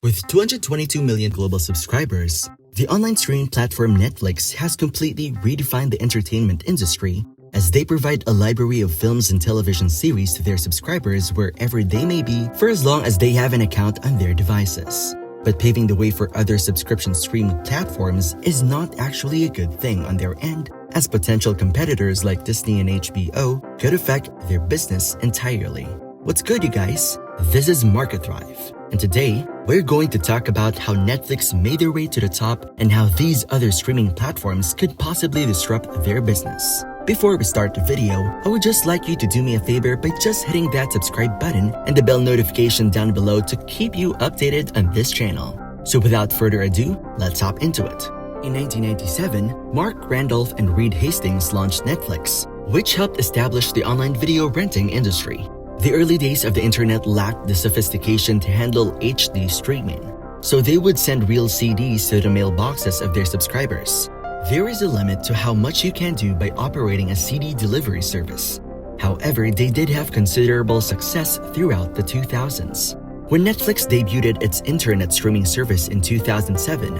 With 222 million global subscribers, the online streaming platform Netflix has completely redefined the entertainment industry as they provide a library of films and television series to their subscribers wherever they may be for as long as they have an account on their devices. But paving the way for other subscription streaming platforms is not actually a good thing on their end, as potential competitors like Disney and HBO could affect their business entirely. What's good, you guys? This is Market Thrive, and today we're going to talk about how Netflix made their way to the top and how these other streaming platforms could possibly disrupt their business. Before we start the video, I would just like you to do me a favor by just hitting that subscribe button and the bell notification down below to keep you updated on this channel. So without further ado, let's hop into it. In 1997, Mark Randolph and Reed Hastings launched Netflix, which helped establish the online video renting industry. The early days of the internet lacked the sophistication to handle HD streaming, so they would send real CDs to the mailboxes of their subscribers. There is a limit to how much you can do by operating a CD delivery service. However, they did have considerable success throughout the 2000s. When Netflix debuted its internet streaming service in 2007,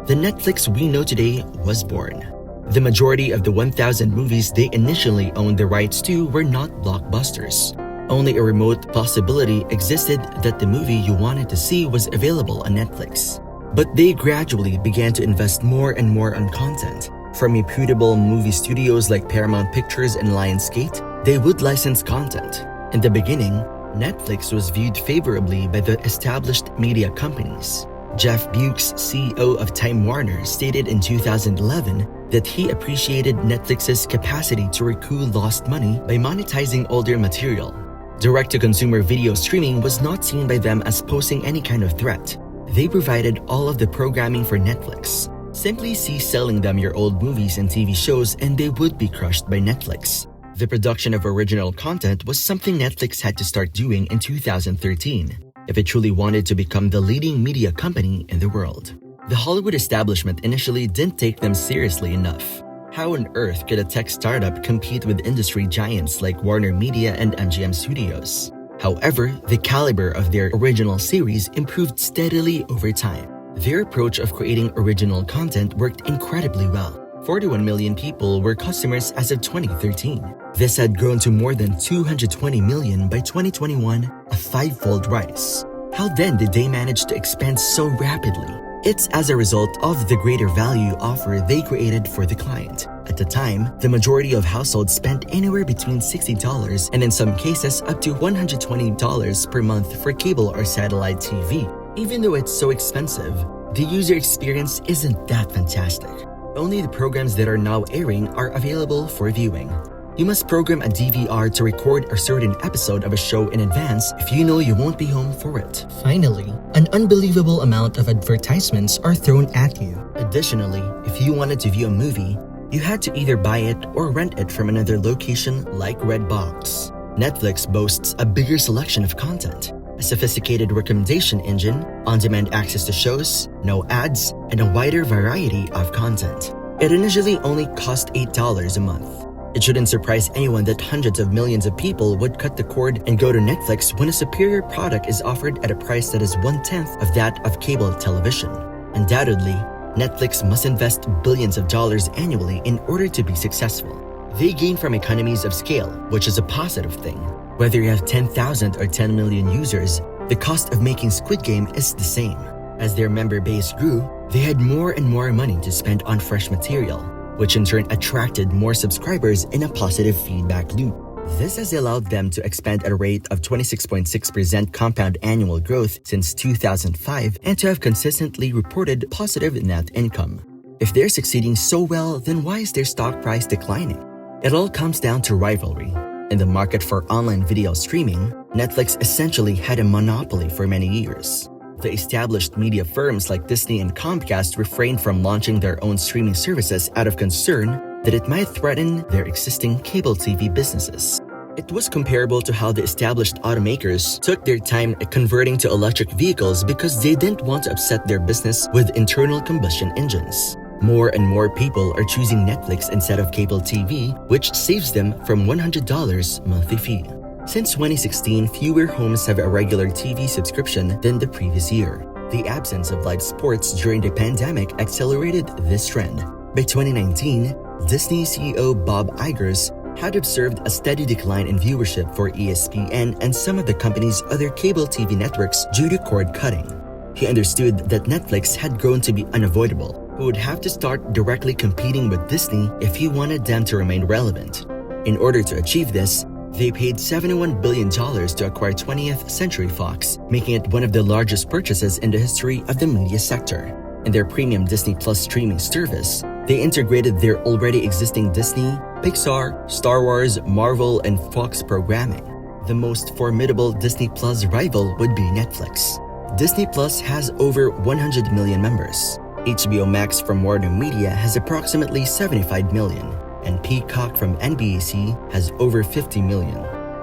the Netflix we know today was born. The majority of the 1,000 movies they initially owned the rights to were not blockbusters. Only a remote possibility existed that the movie you wanted to see was available on Netflix. But they gradually began to invest more and more on content. From reputable movie studios like Paramount Pictures and Lionsgate, they would license content. In the beginning, Netflix was viewed favorably by the established media companies. Jeff Bewkes, CEO of Time Warner, stated in 2011 that he appreciated Netflix's capacity to recoup lost money by monetizing older material. Direct-to-consumer video streaming was not seen by them as posing any kind of threat. They provided all of the programming for Netflix. Simply cease selling them your old movies and TV shows and they would be crushed by Netflix. The production of original content was something Netflix had to start doing in 2013 if it truly wanted to become the leading media company in the world. The Hollywood establishment initially didn't take them seriously enough. How on earth could a tech startup compete with industry giants like Warner Media and MGM Studios? However, the caliber of their original series improved steadily over time. Their approach of creating original content worked incredibly well. 41 million people were customers as of 2013. This had grown to more than 220 million by 2021, a five-fold rise. How then did they manage to expand so rapidly? It's as a result of the greater value offer they created for the client. At the time, the majority of households spent anywhere between $60 and in some cases up to $120 per month for cable or satellite TV. Even though it's so expensive, the user experience isn't that fantastic. Only the programs that are now airing are available for viewing. You must program a DVR to record a certain episode of a show in advance if you know you won't be home for it. Finally, an unbelievable amount of advertisements are thrown at you. Additionally, if you wanted to view a movie, you had to either buy it or rent it from another location like Redbox. Netflix boasts a bigger selection of content, a sophisticated recommendation engine, on-demand access to shows, no ads, and a wider variety of content. It initially only cost $8 a month. It shouldn't surprise anyone that hundreds of millions of people would cut the cord and go to Netflix when a superior product is offered at a price that is 1/10 of that of cable television. Undoubtedly, Netflix must invest billions of dollars annually in order to be successful. They gain from economies of scale, which is a positive thing. Whether you have 10,000 or 10 million users, the cost of making Squid Game is the same. As their member base grew, they had more and more money to spend on fresh material, which in turn attracted more subscribers in a positive feedback loop. This has allowed them to expand at a rate of 26.6% compound annual growth since 2005 and to have consistently reported positive net income. If they're succeeding so well, then why is their stock price declining? It all comes down to rivalry. In the market for online video streaming, Netflix essentially had a monopoly for many years. The established media firms like Disney and Comcast refrained from launching their own streaming services out of concern that it might threaten their existing cable TV businesses. It was comparable to how the established automakers took their time converting to electric vehicles because they didn't want to upset their business with internal combustion engines. More and more people are choosing Netflix instead of cable TV, which saves them from $100 monthly fee. Since 2016, fewer homes have a regular TV subscription than the previous year. The absence of live sports during the pandemic accelerated this trend. By 2019, Disney CEO Bob Iger had observed a steady decline in viewership for ESPN and some of the company's other cable TV networks due to cord cutting. He understood that Netflix had grown to be unavoidable, but would have to start directly competing with Disney if he wanted them to remain relevant. In order to achieve this, they paid $71 billion to acquire 20th Century Fox, making it one of the largest purchases in the history of the media sector. In their premium Disney Plus streaming service, they integrated their already existing Disney, Pixar, Star Wars, Marvel, and Fox programming. The most formidable Disney Plus rival would be Netflix. Disney Plus has over 100 million members. HBO Max from Warner Media has approximately 75 million, and Peacock from NBC has over 50 million.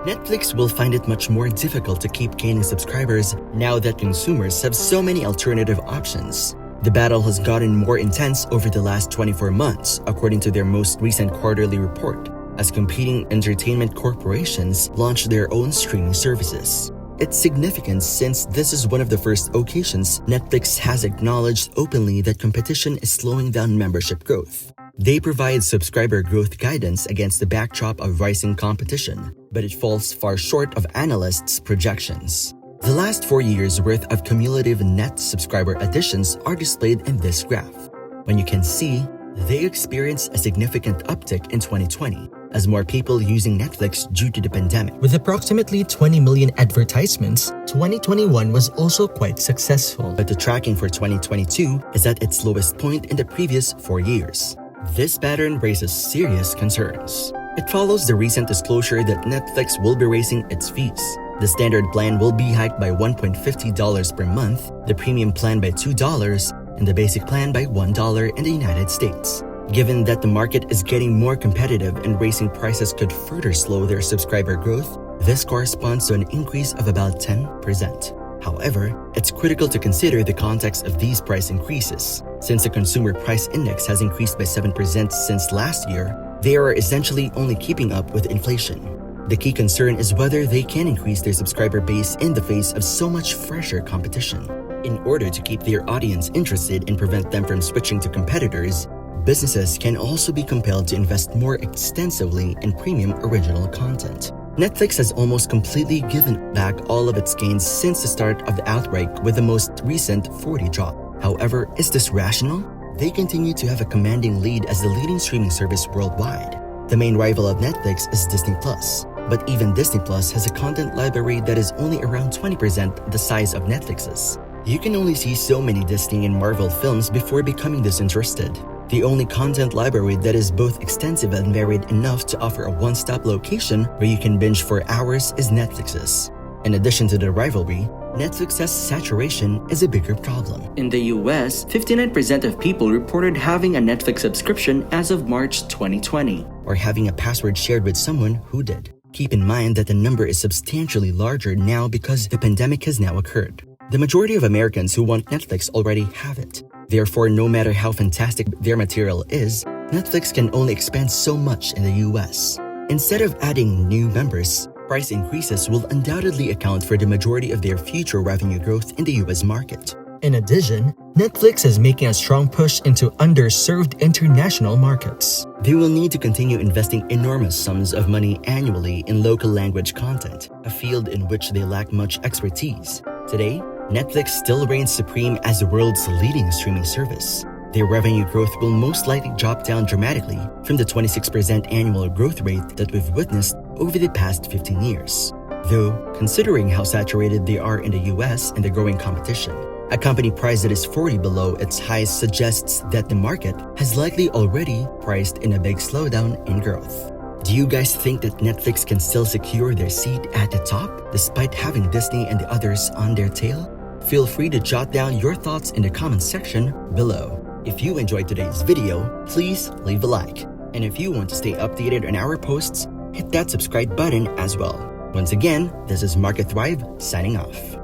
Netflix will find it much more difficult to keep gaining subscribers now that consumers have so many alternative options. The battle has gotten more intense over the last 24 months, according to their most recent quarterly report, as competing entertainment corporations launch their own streaming services. It's significant since this is one of the first occasions Netflix has acknowledged openly that competition is slowing down membership growth. They provide subscriber growth guidance against the backdrop of rising competition, but it falls far short of analysts' projections. The last 4 years' worth of cumulative net subscriber additions are displayed in this graph. When you can see, they experienced a significant uptick in 2020, as more people using Netflix due to the pandemic. With approximately 20 million advertisements, 2021 was also quite successful. But the tracking for 2022 is at its lowest point in the previous 4 years. This pattern raises serious concerns. It follows the recent disclosure that Netflix will be raising its fees. The standard plan will be hiked by $1.50 per month, the premium plan by $2, and the basic plan by $1 in the United States. Given that the market is getting more competitive and raising prices could further slow their subscriber growth, this corresponds to an increase of about 10%. However, it's critical to consider the context of these price increases. Since the Consumer Price Index has increased by 7% since last year, they are essentially only keeping up with inflation. The key concern is whether they can increase their subscriber base in the face of so much fresher competition. In order to keep their audience interested and prevent them from switching to competitors, businesses can also be compelled to invest more extensively in premium original content. Netflix has almost completely given back all of its gains since the start of the outbreak with the most recent 40% drop. However, is this rational? They continue to have a commanding lead as the leading streaming service worldwide. The main rival of Netflix is Disney Plus. But even Disney Plus has a content library that is only around 20% the size of Netflix's. You can only see so many Disney and Marvel films before becoming disinterested. The only content library that is both extensive and varied enough to offer a one-stop location where you can binge for hours is Netflix's. In addition to the rivalry, Netflix's saturation is a bigger problem. In the US, 59% of people reported having a Netflix subscription as of March 2020, or having a password shared with someone who did. Keep in mind that the number is substantially larger now because the pandemic has now occurred. The majority of Americans who want Netflix already have it. Therefore, no matter how fantastic their material is, Netflix can only expand so much in the US. Instead of adding new members, price increases will undoubtedly account for the majority of their future revenue growth in the US market. In addition, Netflix is making a strong push into underserved international markets. They will need to continue investing enormous sums of money annually in local language content, a field in which they lack much expertise. Today, Netflix still reigns supreme as the world's leading streaming service. Their revenue growth will most likely drop down dramatically from the 26% annual growth rate that we've witnessed over the past 15 years. Though, considering how saturated they are in the US and the growing competition, a company price that is 40 below its highs suggests that the market has likely already priced in a big slowdown in growth. Do you guys think that Netflix can still secure their seat at the top despite having Disney and the others on their tail? Feel free to jot down your thoughts in the comment section below. If you enjoyed today's video, please leave a like. And if you want to stay updated on our posts, hit that subscribe button as well. Once again, this is Market Thrive signing off.